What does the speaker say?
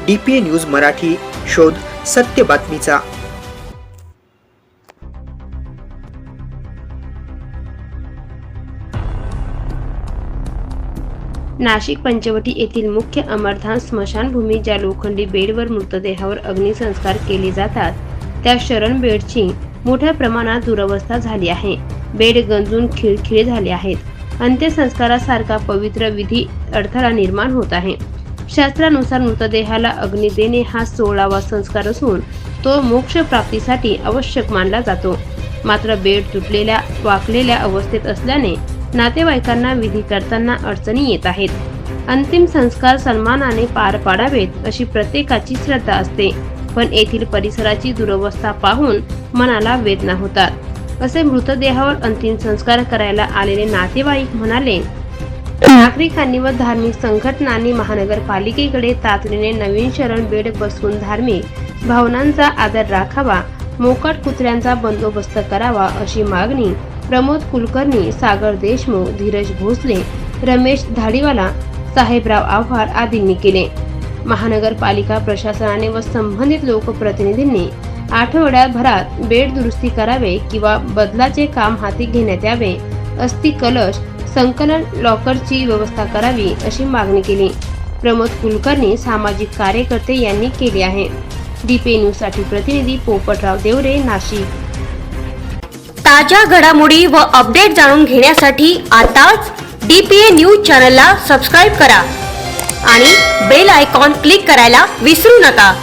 DPA news Marathi, शोध सत्य बातमीचा। नाशिक पंचवटी येथील मुख्य अमरधाम स्मशानभूमी ज्या लोखंडी बेडवर मृतदेहावर अग्निसंस्कार केले जातात त्या शरण बेडची मोठ्या प्रमाणात दुरवस्था झाली आहे। बेड गंजून खिळखिळे झाले आहेत। अंत्यसंस्कारासारखा पवित्र विधी अडथळा निर्माण होत आहे। शास्त्रानुसार मृतदेहाला अग्नी देणे हा 16वा संस्कार असून तो मोक्ष प्राप्तीसाठी आवश्यक मानला जातो। मात्र बेड तुटलेल्या वाकलेल्या अवस्थेत असल्याने नातेवाईकांना विधी करताना अडचणी येत आहेत। अंतिम संस्कार सन्मानाने पार पाडावेत अशी प्रत्येकाची श्रद्धा असते, पण येथील परिसराची दुरवस्था पाहून मनाला वेदना होतात, असे मृतदेहावर अंतिम संस्कार करायला आलेले नातेवाईक म्हणाले। नागरिकांनी व धार्मिक संघटनांनी महानगरपालिकेकडे तातडीने नवीन शरण बेड बसवून धार्मिक भावनांचा आदर राखावा, मोकाट कुत्र्यांचा बंदोबस्त करावा अशी मागणी प्रमोद कुलकर्णी, सागर देशमुख, धीरज भोसले, रमेश धाडीवाला, साहेबराव आव्हाड आदींनी केले। महानगरपालिका प्रशासनाने व संबंधित लोकप्रतिनिधींनी आठवड्याभरात बेड दुरुस्ती करावे किंवा बदलाचे काम हाती घेण्यात यावे, अस्थि कलश संकलन लॉकरची व्यवस्था करावी अशी मागणी केली। प्रमोद कुलकर्णी सामाजिक कार्यकर्ते यांनी केली आहे। DPA न्यूज साठी प्रतिनिधी पोपटराव देवरे, नाशिक। ताज्या घडामोडी व अपडेट जाणून घेण्यासाठी आताच DPA न्यूज चॅनलला सबस्क्राईब करा आणि बेल आयकॉन क्लिक करायला विसरू नका।